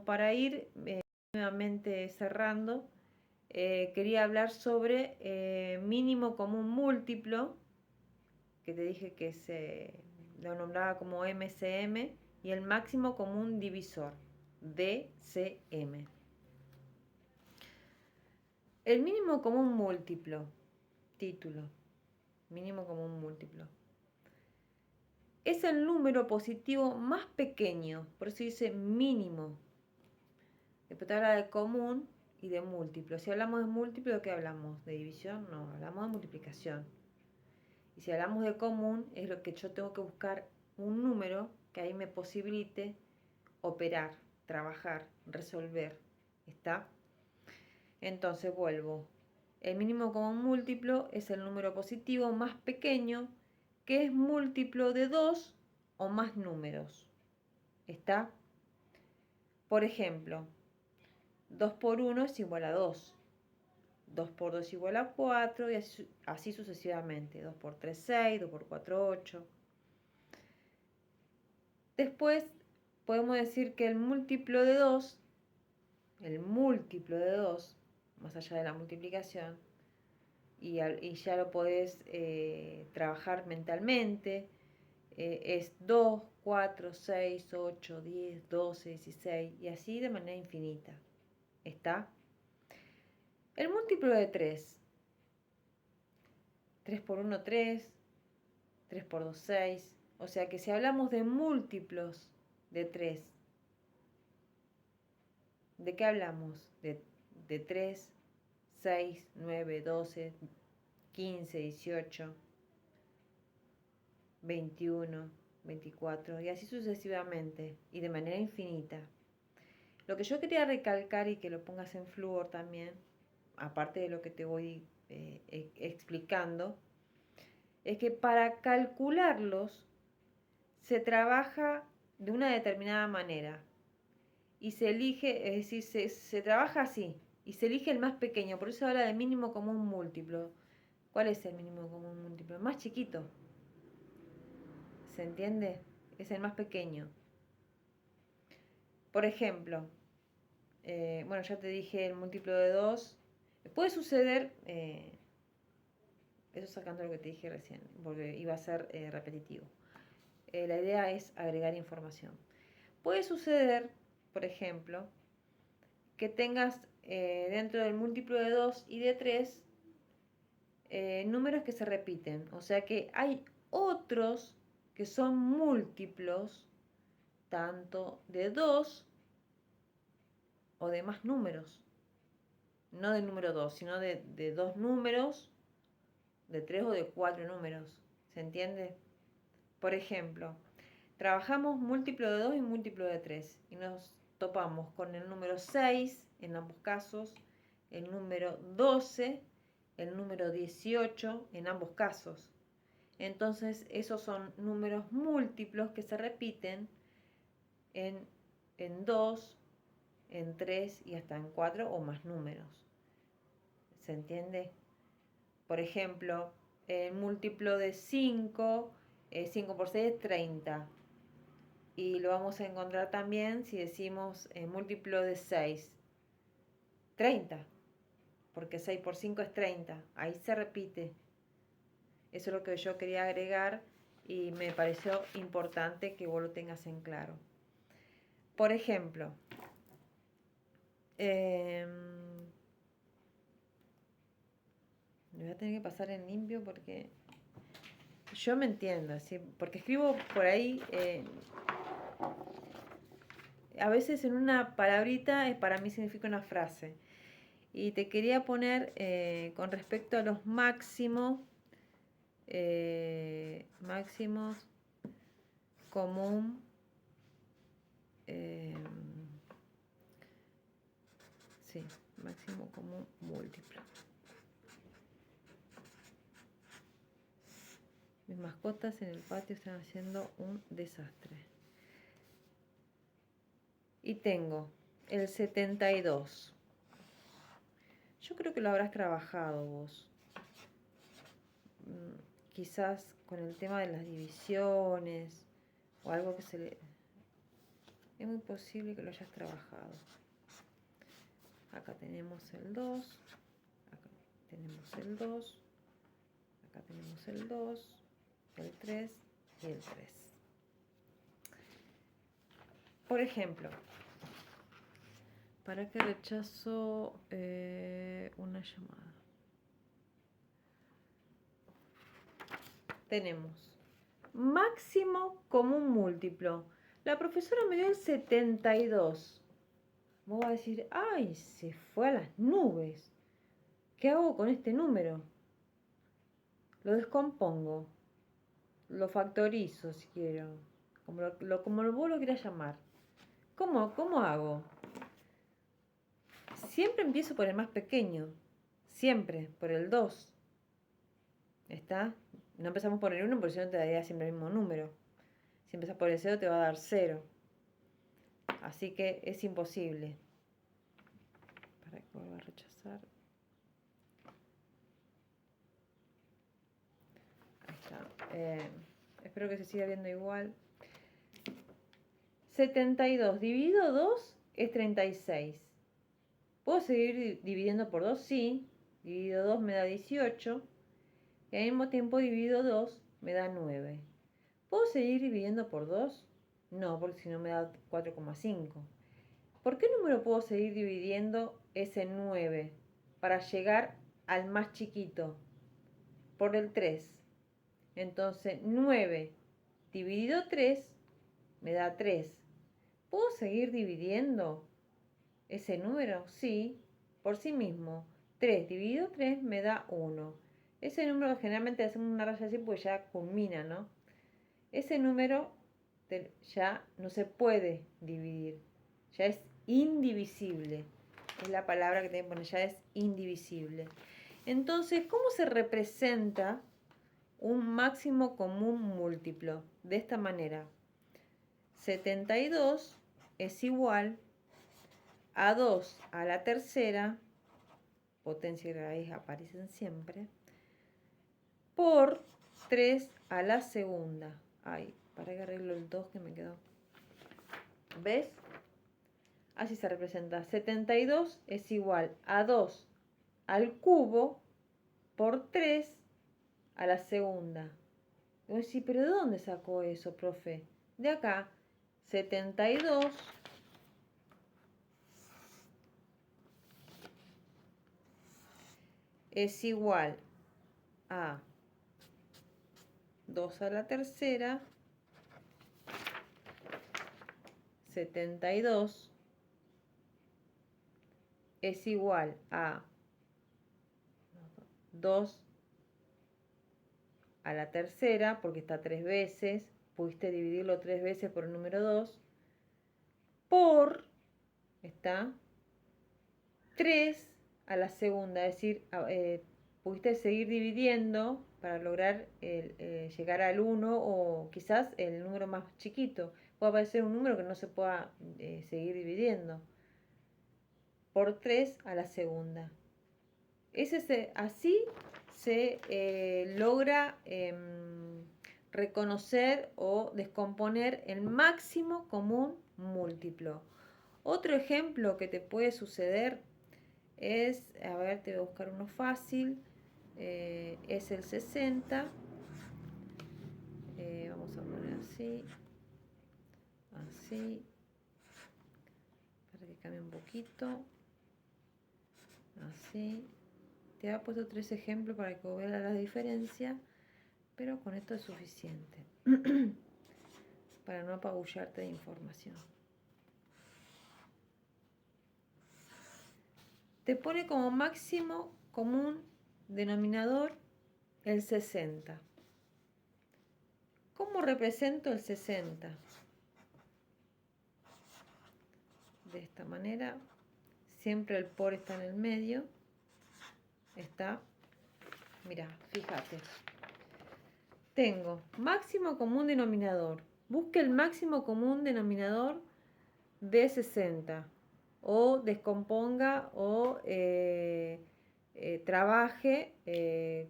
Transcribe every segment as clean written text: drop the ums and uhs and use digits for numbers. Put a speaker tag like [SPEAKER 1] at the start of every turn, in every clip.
[SPEAKER 1] para ir nuevamente cerrando, quería hablar sobre mínimo común múltiplo, que te dije que se lo nombraba como MCM, y el máximo común divisor, DCM. El mínimo común múltiplo, título, mínimo común múltiplo, es el número positivo más pequeño, por eso dice mínimo. Después te habla de común y de múltiplo. Si hablamos de múltiplo, ¿de qué hablamos? ¿De división? No, hablamos de multiplicación. Y si hablamos de común, es lo que yo tengo que buscar un número que ahí me posibilite operar, trabajar, resolver. ¿Está? Entonces vuelvo. El mínimo común múltiplo es el número positivo más pequeño que es múltiplo de 2 o más números. ¿Está? Por ejemplo, 2 por 1 es igual a 2. 2 por 2 igual a 4 y así sucesivamente. 2 por 3, 6, 2 por 4, 8. Después podemos decir que el múltiplo de 2, más allá de la multiplicación, y ya lo podés trabajar mentalmente, es 2, 4, 6, 8, 10, 12, 16 y así de manera infinita. ¿Está? El múltiplo de 3. 3 por 1, 3. 3 por 2, 6. O sea que si hablamos de múltiplos de 3, ¿de qué hablamos? De 3, 6, 9, 12, 15, 18, 21, 24 y así sucesivamente y de manera infinita. Lo que yo quería recalcar y que lo pongas en flúor también, aparte de lo que te voy explicando, es que para calcularlos se trabaja de una determinada manera y se elige, es decir, se trabaja así y se elige el más pequeño, por eso habla de mínimo común múltiplo. ¿Cuál es el mínimo común múltiplo? El más chiquito. ¿Se entiende? Es el más pequeño. Por ejemplo, bueno, ya te dije el múltiplo de 2. Puede suceder, eso sacando lo que te dije recién, porque iba a ser repetitivo. La idea es agregar información. Puede suceder, por ejemplo, que tengas dentro del múltiplo de 2 y de 3 números que se repiten. O sea que hay otros que son múltiplos tanto de 2 o de más números. No del número 2, sino de 2 números, de 3 o de 4 números. ¿Se entiende? Por ejemplo, trabajamos múltiplo de 2 y múltiplo de 3 y nos topamos con el número 6 en ambos casos, el número 12, el número 18 en ambos casos. Entonces esos son números múltiplos que se repiten en 2, en 3 y hasta en 4 o más números. ¿Se entiende? Por ejemplo, el múltiplo de 5, 5 por 6 es 30. Y lo vamos a encontrar también si decimos múltiplo de 6, 30, porque 6 por 5 es 30, ahí se repite. Eso es lo que yo quería agregar y me pareció importante que vos lo tengas en claro. Por ejemplo, me voy a tener que pasar en limpio porque yo me entiendo, ¿sí? Porque escribo por ahí... a veces en una palabrita para mí significa una frase. Y te quería poner con respecto a los máximos común sí, máximo común múltiplo. Mis mascotas en el patio están haciendo un desastre. Y tengo el 72. Yo creo que lo habrás trabajado vos. Quizás con el tema de las divisiones o algo que se le... Es muy posible que lo hayas trabajado. Acá tenemos el 2, acá tenemos el 2, acá tenemos el 2, el 3 y el 3. Por ejemplo, ¿para qué rechazo una llamada? Tenemos máximo común múltiplo. La profesora me dio el 72. Vos vas a decir, ay, se fue a las nubes. ¿Qué hago con este número? Lo descompongo. Lo factorizo si quiero. Como vos lo quieras llamar. ¿Cómo hago? Siempre empiezo por el más pequeño. Siempre, por el 2. ¿Está? No empezamos por el 1 porque si no te daría siempre el mismo número. Si empezás por el 0 te va a dar 0. Así que es imposible. Para que vuelva a rechazar. Ahí está. Espero que se siga viendo igual. 72 dividido 2 es 36. ¿Puedo seguir dividiendo por 2? Sí. Dividido 2 me da 18. Y al mismo tiempo dividido 2 me da 9. ¿Puedo seguir dividiendo por 2? No, porque si no me da 4,5. ¿Por qué número puedo seguir dividiendo ese 9 para llegar al más chiquito? Por el 3. Entonces 9 dividido 3 me da 3. ¿Puedo seguir dividiendo ese número? Sí, por sí mismo. 3 dividido 3 me da 1. Ese número generalmente hacemos una raya así porque ya culmina, ¿no? Ese número ya no se puede dividir. Ya es indivisible. Es la palabra que tengo que poner, ya es indivisible. Entonces, ¿cómo se representa un máximo común múltiplo? De esta manera. 72 es igual a 2 a la tercera, potencia y raíz aparecen siempre, por 3 a la segunda. Ay, para que arreglo el 2 que me quedó. ¿Ves? Así se representa. 72 es igual a 2 al cubo por 3 a la segunda. Y vos decís, ¿pero de dónde sacó eso, profe? De acá. 72 es igual a 2 a la tercera, 72 es igual a 2 a la tercera, porque está 3 veces, pudiste dividirlo 3 veces por el número 2, por, está, 3 a la segunda, es decir, pudiste seguir dividiendo para lograr llegar al 1 o quizás el número más chiquito. Puede aparecer un número que no se pueda seguir dividiendo. Por 3 a la segunda. Así se logra reconocer o descomponer el máximo común múltiplo. Otro ejemplo que te puede suceder es, a ver, te voy a buscar uno fácil, es el 60. Vamos a poner así, así, para que cambie un poquito, así. Te he puesto 3 ejemplos para que veas la diferencia, pero con esto es suficiente para no apabullarte de información. Te pone como máximo común denominador el 60. ¿Cómo represento el 60? De esta manera, siempre el por está en el medio. Está, mira, fíjate. Tengo máximo común denominador. Busque el máximo común denominador de 60. O descomponga o trabaje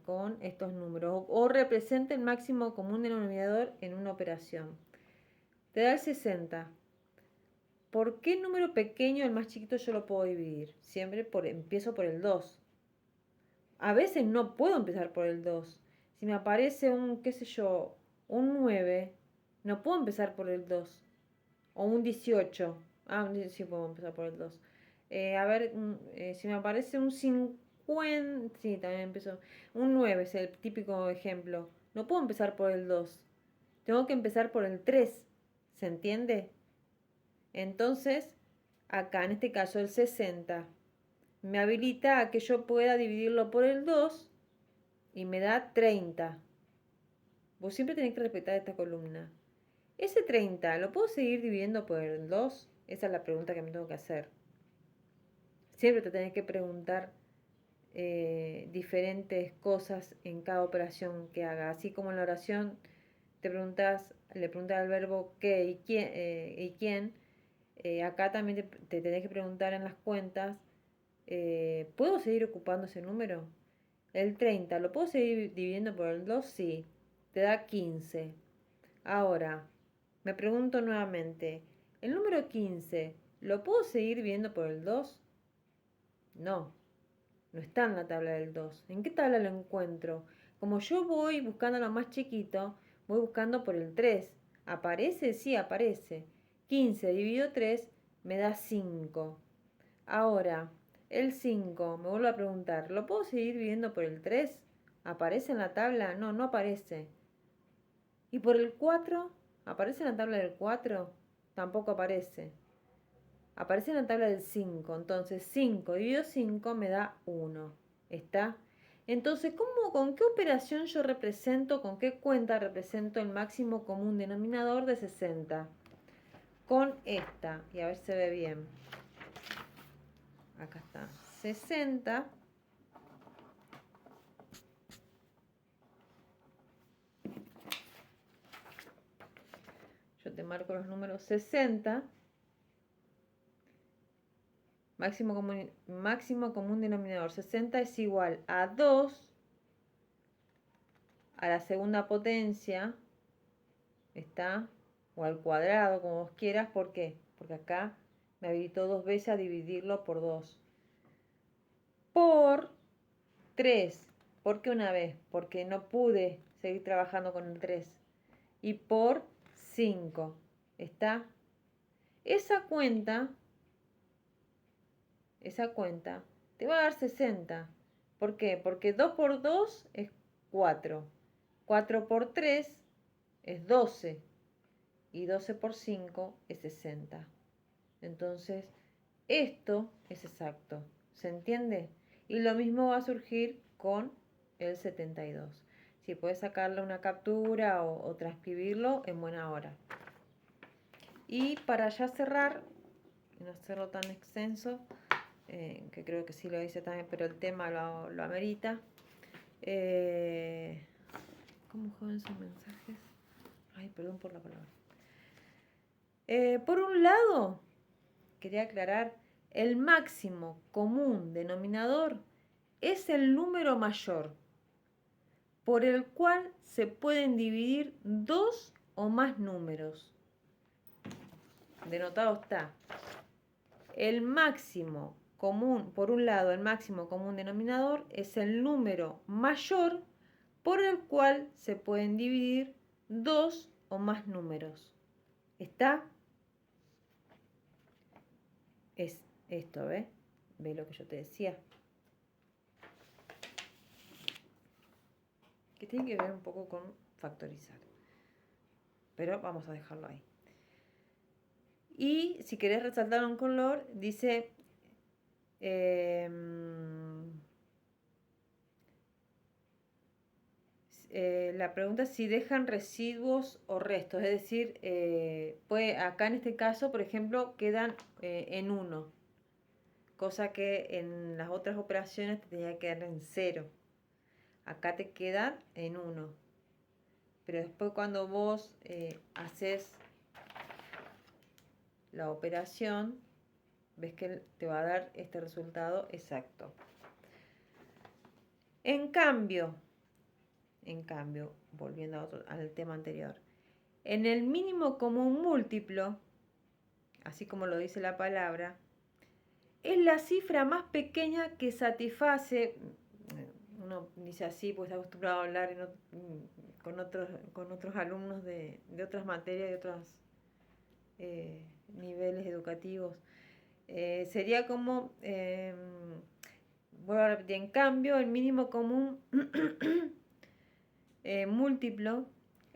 [SPEAKER 1] con estos números. O represente el máximo común denominador en una operación. Te da el 60. ¿por qué el número pequeño, el más chiquito, yo lo puedo dividir? Siempre empiezo por el 2. A veces no puedo empezar por el 2. Si me aparece un, qué sé yo, un 9, no puedo empezar por el 2. O un 18. Ah, sí puedo empezar por el 2. A ver, si me aparece un 50, sí, también empiezo. Un 9 es el típico ejemplo. No puedo empezar por el 2. Tengo que empezar por el 3. ¿Se entiende? Entonces, acá en este caso el 60 me habilita a que yo pueda dividirlo por el 2 y me da 30. Vos siempre tenés que respetar esta columna. Ese 30, ¿lo puedo seguir dividiendo por el 2? Esa es la pregunta que me tengo que hacer. Siempre te tenés que preguntar diferentes cosas en cada operación que haga. Así como en la oración le preguntas al verbo qué y quién. Acá también te tenés que preguntar en las cuentas, ¿puedo seguir ocupando ese número? El 30, ¿lo puedo seguir dividiendo por el 2? Sí, te da 15. Ahora, me pregunto nuevamente, ¿el número 15 lo puedo seguir viendo por el 2? No, no está en la tabla del 2. ¿En qué tabla lo encuentro? Como yo voy buscando lo más chiquito, voy buscando por el 3. ¿Aparece? Sí, aparece. 15 dividido 3 me da 5. Ahora, el 5, me vuelvo a preguntar, ¿lo puedo seguir viendo por el 3? ¿Aparece en la tabla? No, no aparece. ¿Y por el 4? ¿Aparece en la tabla del 4? Tampoco aparece. Aparece en la tabla del 5. Entonces 5 dividido 5 me da 1. ¿Está? Entonces, con qué operación yo represento, con qué cuenta represento el máximo común denominador de 60? Con esta. Y a ver si se ve bien. Acá está. 60. Yo te marco los números 60. Máximo común denominador. 60 es igual a 2 a la segunda potencia. ¿Está? O al cuadrado, como vos quieras. ¿Por qué? Porque acá me habilitó 2 veces a dividirlo por 2. Por 3. ¿Por qué una vez? Porque no pude seguir trabajando con el 3. Y por 5. ¿Está? Esa cuenta te va a dar 60. ¿Por qué? Porque 2 por 2 es 4. 4 por 3 es 12. Y 12 por 5 es 60. Entonces, esto es exacto. ¿Se entiende? Y lo mismo va a surgir con el 72. Si puedes sacarle una captura o transcribirlo, en buena hora. Y para ya cerrar, no hacerlo tan extenso, que creo que sí lo hice también, pero el tema lo amerita. ¿Cómo joden sus mensajes? Ay, perdón por la palabra. Por un lado, quería aclarar, el máximo común denominador es el número mayor, por el cual se pueden dividir dos o más números. Denotado está. El máximo común, por un lado, el máximo común denominador es el número mayor por el cual se pueden dividir dos o más números. ¿Está? Es esto, ¿ves? ¿Ves lo que yo te decía? Que tiene que ver un poco con factorizar. Pero vamos a dejarlo ahí. Y si querés resaltar un color, dice la pregunta es si dejan residuos o restos. Es decir, acá en este caso, por ejemplo, quedan en 1. Cosa que en las otras operaciones te tenía que quedar en 0. Acá te quedan en 1. Pero después cuando vos haces la operación, ves que te va a dar este resultado exacto. En cambio, volviendo al tema anterior, en el mínimo común múltiplo, así como lo dice la palabra, es la cifra más pequeña que satisface, uno dice así, pues está acostumbrado a hablar con otros alumnos de otras materias, de otros niveles educativos. Sería como, voy a repetir, en cambio, el mínimo común múltiplo,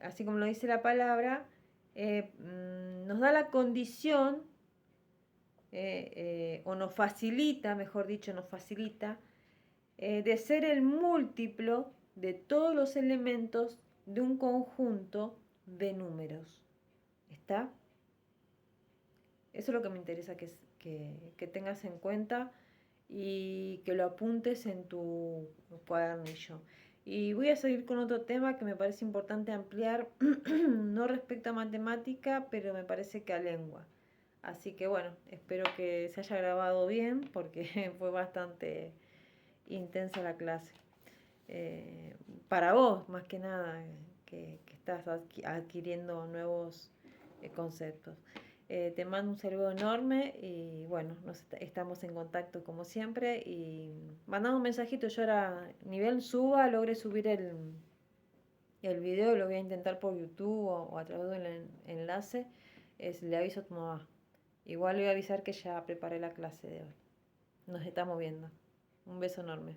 [SPEAKER 1] así como lo dice la palabra, nos da la condición, o nos facilita, mejor dicho, nos facilita, de ser el múltiplo de todos los elementos de un conjunto de números. ¿Está? Eso es lo que me interesa que tengas en cuenta y que lo apuntes en tu cuadernillo. Y voy a seguir con otro tema que me parece importante ampliar, no respecto a matemática, pero me parece que a lengua. Así que bueno, espero que se haya grabado bien porque fue bastante intensa la clase. Para vos, más que nada, que estás adquiriendo nuevos conceptos. Te mando un saludo enorme y bueno, estamos en contacto como siempre y mandame un mensajito. Yo ahora, nivel suba, logré subir el video, lo voy a intentar por YouTube o a través del enlace. Le aviso a tu mamá. Igual le voy a avisar que ya preparé la clase de hoy. Nos estamos viendo. Un beso enorme.